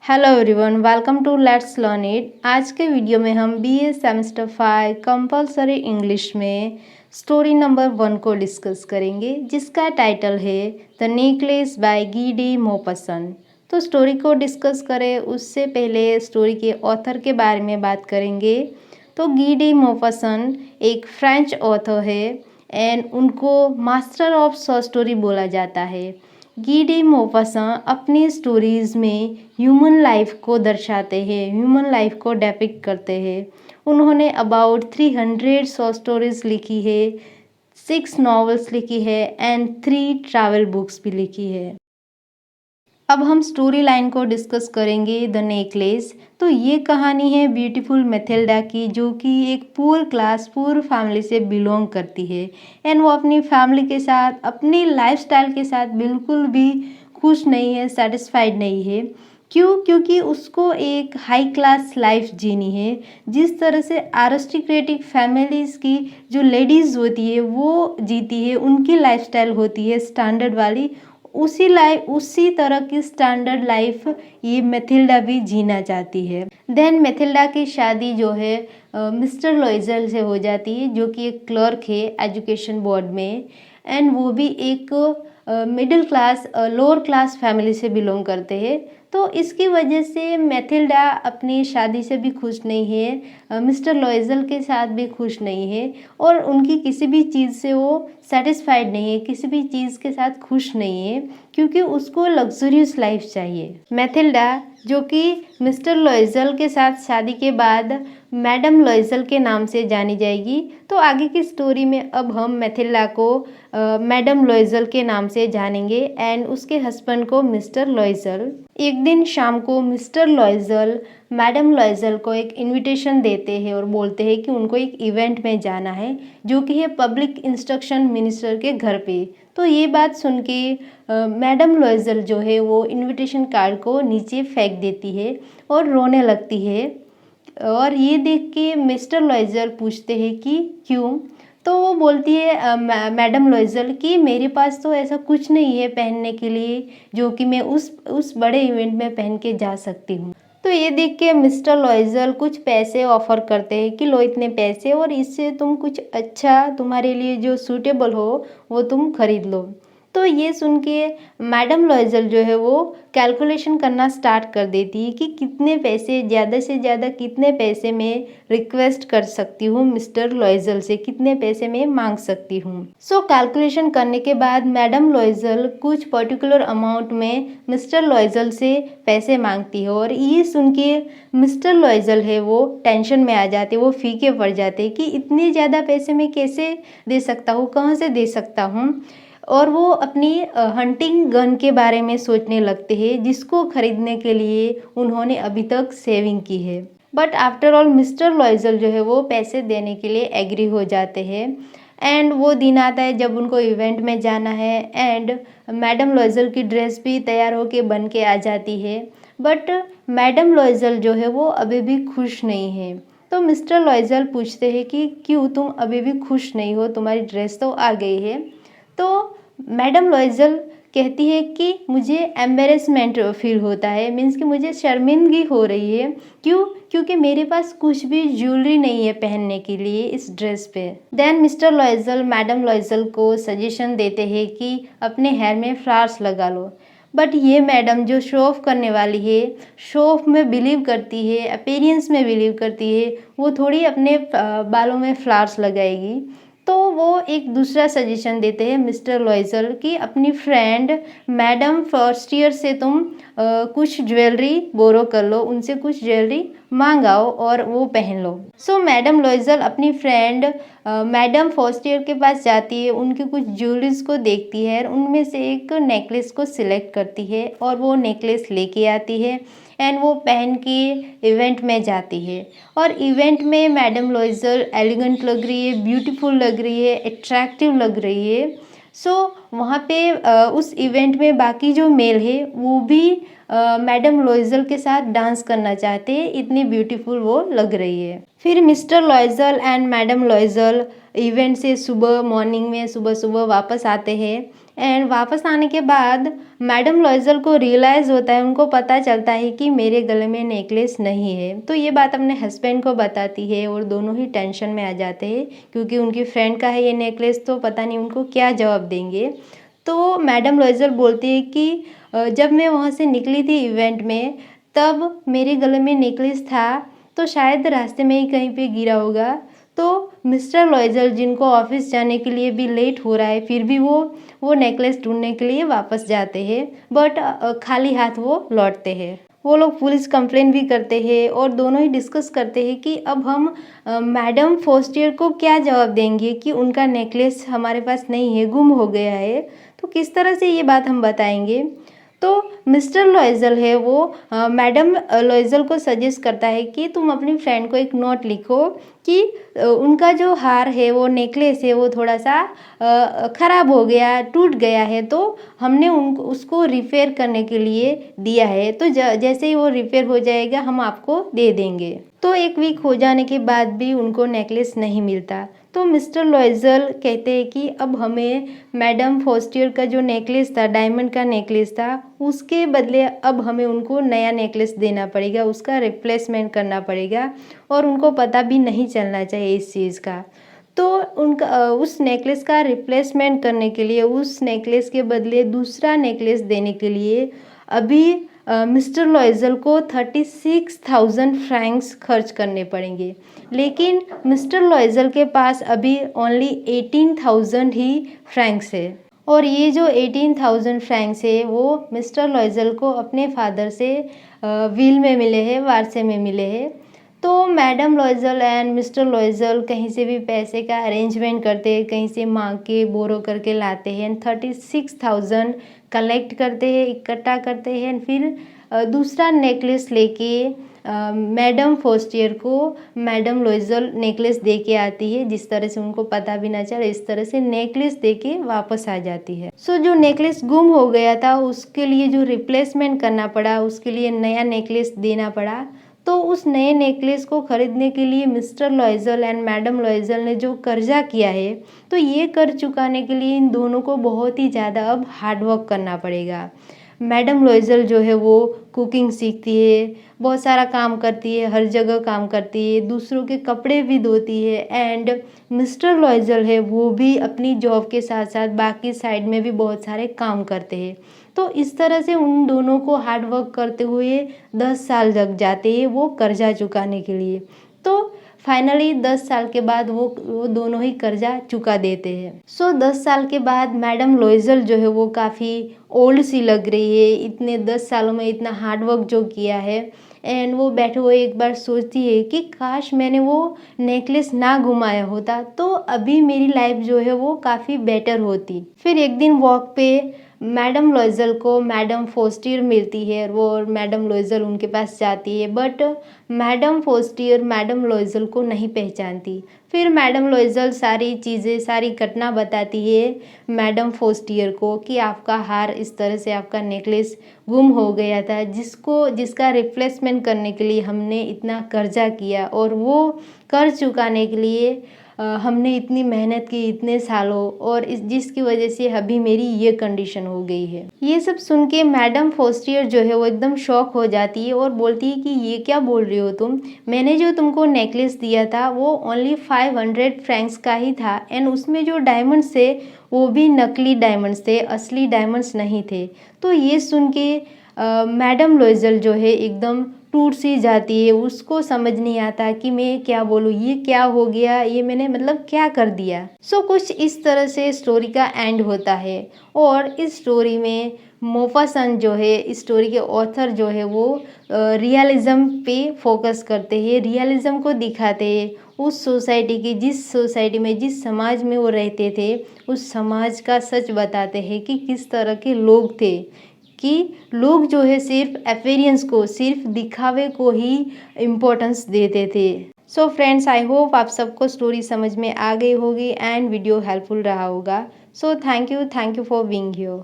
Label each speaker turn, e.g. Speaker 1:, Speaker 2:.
Speaker 1: Hello everyone, welcome to let's learn it. आज के video में हम बीए सेमेस्टर 5 कंपलसरी इंग्लिश में स्टोरी नंबर 1 को डिस्कस करेंगे, जिसका टाइटल है the necklace by Guy de Maupassant. तो स्टोरी को डिस्कस करें उससे पहले स्टोरी के ऑथर के बारे में बात करेंगे। तो गी डी मोपसन एक फ्रेंच ऑथर है एंड उनको मास्टर ऑफ शॉर्ट स्टोरी बोला जाता है। गी डी मोपसन अपनी स्टोरीज़ में ह्यूमन लाइफ को दर्शाते हैं, ह्यूमन लाइफ को डेपिक्ट करते हैं। उन्होंने अबाउट 300 शॉर्ट स्टोरीज लिखी है, 6 नॉवेल्स लिखी है एंड 3 ट्रैवल बुक्स भी लिखी है। अब हम स्टोरी लाइन को डिस्कस करेंगे। द नेकलेस, तो ये कहानी है ब्यूटीफुल मैथिल्डा की, जो कि एक पुअर फैमिली से बिलोंग करती है एंड वो अपनी फैमिली के साथ, अपनी लाइफस्टाइल के साथ बिल्कुल भी खुश नहीं है, सेटिस्फाइड नहीं है। क्यों? क्योंकि उसको एक हाई क्लास लाइफ जीनी है। जिस तरह से एरिस्टोक्रेटिक फैमिलीज़ की जो लेडीज़ होती है वो जीती है, उनकी लाइफस्टाइल होती है स्टैंडर्ड वाली, उसी तरह की स्टैंडर्ड लाइफ ये मैथिल्डा भी जीना चाहती है। देन मैथिल्डा की शादी जो है मिस्टर लॉइजल से हो जाती है, जो कि एक क्लर्क है एजुकेशन बोर्ड में एंड वो भी एक middle class lower class family से बिलोंग करते हैं। तो इसकी वजह से मैथिल्डा अपनी शादी से भी खुश नहीं है, मिस्टर लॉइजल के साथ भी खुश नहीं है और उनकी किसी भी चीज़ से वो सेटिस्फाइड नहीं है, किसी भी चीज़ के साथ खुश नहीं है, क्योंकि उसको लग्जरियस लाइफ चाहिए। मैथिल्डा जो कि मिस्टर लॉइजल के साथ शादी के बाद मैडम लॉइजल के नाम से जानी जाएगी। तो आगे की स्टोरी में अब हम मैथिल्डा को मैडम लॉइजल के नाम से जानेंगे एंड उसके हस्बैंड को मिस्टर लॉइजल। एक दिन शाम को मिस्टर लॉइजल मैडम लॉइजल को एक इनविटेशन देते हैं और बोलते हैं कि उनको एक इवेंट में जाना है, जो कि है पब्लिक इंस्ट्रक्शन मिनिस्टर के घर पे। तो ये बात सुन के मैडम लॉइजल जो है वो इनविटेशन कार्ड को नीचे फेंक देती है और रोने लगती है। और ये देख के मिस्टर लॉइजल पूछते हैं कि क्यों? तो वो बोलती है मैडम लॉइजल कि मेरे पास तो ऐसा कुछ नहीं है पहनने के लिए जो कि मैं उस बड़े इवेंट में पहन के जा सकती हूँ। तो ये देख के मिस्टर लॉइजल कुछ पैसे ऑफर करते हैं कि लो इतने पैसे और इससे तुम कुछ अच्छा तुम्हारे लिए जो सूटेबल हो वो तुम खरीद लो। तो ये सुन के मैडम लॉइजल जो है वो कैलकुलेशन करना स्टार्ट कर देती है कि कितने पैसे, ज़्यादा से ज़्यादा कितने पैसे मैं रिक्वेस्ट कर सकती हूँ मिस्टर लॉइजल से, कितने पैसे मैं मांग सकती हूँ। सो कैलकुलेशन करने के बाद मैडम लॉइजल कुछ पर्टिकुलर अमाउंट में मिस्टर लॉइजल से पैसे मांगती है और ये सुन के मिस्टर लॉइजल है वो टेंशन में आ जाते, वो फीके पड़ जाते कि इतने ज़्यादा पैसे मैं कैसे दे सकता हूँ, कहाँ से दे सकता हूँ। और वो अपनी हंटिंग गन के बारे में सोचने लगते हैं, जिसको खरीदने के लिए उन्होंने अभी तक सेविंग की है। बट आफ्टर ऑल मिस्टर लॉइजल जो है वो पैसे देने के लिए एग्री हो जाते हैं एंड वो दिन आता है जब उनको इवेंट में जाना है एंड मैडम लॉइजल की ड्रेस भी तैयार होके बन के आ जाती है। बट मैडम लॉइजल जो है वो अभी भी खुश नहीं है। तो मिस्टर लॉइजल पूछते हैं कि क्यों तुम अभी भी खुश नहीं हो, तुम्हारी ड्रेस तो आ गई है। तो मैडम लॉइजल कहती है कि मुझे एम्बेरसमेंट फील होता है, मीन्स कि मुझे शर्मिंदगी हो रही है। क्यों? क्योंकि मेरे पास कुछ भी ज्वेलरी नहीं है पहनने के लिए इस ड्रेस पे। Then mister Loisel madam Loisel को सजेशन देते हैं कि अपने हेयर में फ्लावर्स लगा लो। बट ये मैडम जो शो ऑफ करने वाली है, शो ऑफ में बिलीव करती है, अपीयरेंस में बिलीव करती है, वो थोड़ी अपने बालों में फ्लावर्स लगाएगी। तो वो एक दूसरा सजेशन देते हैं मिस्टर लॉइजल कि अपनी फ्रेंड मैडम फर्स्ट ईयर से तुम कुछ ज्वेलरी बोरो कर लो, उनसे कुछ ज्वेलरी मांगाओ और वो पहन लो। सो मैडम लॉइजल अपनी फ्रेंड मैडम फर्स्ट ईयर के पास जाती है, उनकी कुछ ज्वेलरीज को देखती है, उनमें से एक नेकलेस को सिलेक्ट करती है और वो नेकलेस लेके आती है एंड वो पहन के इवेंट में जाती है। और इवेंट में मैडम लॉइजल एलिगेंट लग रही है, ब्यूटीफुल लग रही है, अट्रैक्टिव लग रही है। सो वहाँ पे उस इवेंट में बाकी जो मेल है वो भी मैडम लॉइजल के साथ डांस करना चाहते हैं, इतनी ब्यूटीफुल वो लग रही है। फिर मिस्टर लॉइजल एंड मैडम लॉइजल इवेंट से सुबह मॉर्निंग में सुबह सुबह वापस आते हैं एंड वापस आने के बाद मैडम लॉयजल को रियलाइज़ होता है, उनको पता चलता है कि मेरे गले में नेकलेस नहीं है। तो ये बात अपने हस्बैंड को बताती है और दोनों ही टेंशन में आ जाते हैं क्योंकि उनकी फ्रेंड का है ये नेकलेस, तो पता नहीं उनको क्या जवाब देंगे। तो मैडम लॉयजल बोलती है कि जब मैं वहाँ से निकली थी इवेंट में, तब मेरे गले में नेकलेस था, तो शायद रास्ते में ही कहीं पे गिरा होगा। तो मिस्टर लॉयजल, जिनको ऑफिस जाने के लिए भी लेट हो रहा है, फिर भी वो नेकलेस ढूंढने के लिए वापस जाते हैं, बट खाली हाथ वो लौटते हैं। वो लोग पुलिस कंप्लेन भी करते हैं और दोनों ही डिस्कस करते हैं कि अब हम मैडम फोस्टियर को क्या जवाब देंगे कि उनका नेकलेस हमारे पास नहीं है, गुम हो गया है। तो किस तरह से ये बात हम बताएंगे। तो मिस्टर लॉयजल है वो मैडम लॉयजल को सजेस्ट करता है कि तुम अपनी फ्रेंड को एक नोट लिखो कि उनका जो हार है, वो नेकलेस है, वो थोड़ा सा ख़राब हो गया, टूट गया है, तो हमने उसको रिपेयर करने के लिए दिया है, तो जैसे ही वो रिपेयर हो जाएगा हम आपको दे देंगे। तो एक वीक हो जाने के बाद भी उनको नेकलेस नहीं मिलता। तो मिस्टर लॉयजल कहते हैं कि अब हमें मैडम फोस्टियर का जो नेकलेस था, डायमंड का नेकलेस था, उसके बदले अब हमें उनको नया नेकलेस देना पड़ेगा, उसका रिप्लेसमेंट करना पड़ेगा और उनको पता भी नहीं चलना चाहिए इस चीज़ का। तो उनका उस नेकलेस का रिप्लेसमेंट करने के लिए, उस नेकलेस के बदले दूसरा नेकलेस देने के लिए अभी मिस्टर लॉयजल को 36,000 फ्रैंक्स खर्च करने पड़ेंगे। लेकिन मिस्टर लॉयजल के पास अभी ओनली 18,000 ही फ्रैंक्स है और ये जो 18,000 फ्रैंक्स है वो मिस्टर लॉयजल को अपने फादर से विल में मिले हैं, वारसे में मिले हैं। तो मैडम लॉयजल एंड मिस्टर लॉयजल कहीं से भी पैसे का अरेंजमेंट करते हैं, कहीं से मांग के बोरो करके लाते हैं, 36,000 कलेक्ट करते हैं, इकट्ठा करते हैं, फिर दूसरा नेकलेस लेके मैडम फोस्टियर को मैडम लॉयजल नेकलेस दे के आती है, जिस तरह से उनको पता भी ना चले, इस तरह से नेकलेस दे के वापस आ जाती है। सो जो नेकलेस गुम हो गया था उसके लिए जो रिप्लेसमेंट करना पड़ा, उसके लिए नया नेकलेस देना पड़ा। तो उस नए नेकलेस को खरीदने के लिए मिस्टर लॉयजल एंड मैडम लॉयजल ने जो कर्जा किया है, तो ये कर्ज चुकाने के लिए इन दोनों को बहुत ही ज़्यादा अब हार्डवर्क करना पड़ेगा। मैडम लॉयजल जो है वो कुकिंग सीखती है, बहुत सारा काम करती है, हर जगह काम करती है, दूसरों के कपड़े भी धोती है। एंड मिस्टर लॉयजल है वो भी अपनी जॉब के साथ साथ बाकी साइड में भी बहुत सारे काम करते हैं। तो इस तरह से उन दोनों को हार्ड वर्क करते हुए 10 साल लग जाते हैं वो कर्जा चुकाने के लिए। तो फाइनली 10 साल के बाद वो दोनों ही कर्जा चुका देते हैं। सो 10 साल के बाद मैडम लॉयजल जो है वो काफ़ी ओल्ड सी लग रही है, इतने 10 सालों में इतना हार्डवर्क जो किया है। एंड वो बैठे हुए एक बार सोचती है कि काश मैंने वो नेकलेस ना घुमाया होता तो अभी मेरी लाइफ जो है वो काफ़ी बेटर होती। फिर एक दिन वॉक पे मैडम लॉयजल को मैडम फोस्टियर मिलती है और मैडम लॉयजल उनके पास जाती है, बट मैडम फोस्टियर मैडम लॉयजल को नहीं पहचानती। फिर मैडम लॉयजल सारी चीज़ें, सारी घटना बताती है मैडम फोस्टियर को कि आपका हार, इस तरह से आपका नेकलेस गुम हो गया था, जिसका रिप्लेसमेंट करने के लिए हमने इतना कर्जा किया और वो कर्ज चुकाने के लिए हमने इतनी मेहनत की इतने सालों, और जिसकी वजह से अभी मेरी ये कंडीशन हो गई है। ये सब सुन के मैडम फोस्टियर जो है वो एकदम शॉक हो जाती है और बोलती है कि ये क्या बोल रही हो तुम, मैंने जो तुमको नेकलेस दिया था वो ओनली 500 फ्रैंक्स का ही था एंड उसमें जो डायमंड्स थे वो भी नकली डायमंड्स थे, असली डायमंड्स नहीं थे। तो ये सुन के मैडम लॉयजल जो है एकदम टूट सी जाती है, उसको समझ नहीं आता कि मैं क्या बोलूँ, ये क्या हो गया, ये मैंने मतलब क्या कर दिया। सो कुछ इस तरह से स्टोरी का एंड होता है और इस स्टोरी में मोफासन जो है, इस स्टोरी के ऑथर जो है वो रियलिज्म पे फोकस करते हैं, रियलिज्म को दिखाते हैं उस सोसाइटी की, जिस सोसाइटी में, जिस समाज में वो रहते थे, उस समाज का सच बताते हैं कि किस तरह के लोग थे, कि लोग जो है सिर्फ अपीयरेंस को, सिर्फ दिखावे को ही इम्पोर्टेंस देते थे। सो फ्रेंड्स, आई होप आप सबको स्टोरी समझ में आ गई होगी एंड वीडियो हेल्पफुल रहा होगा। So thank you for being here.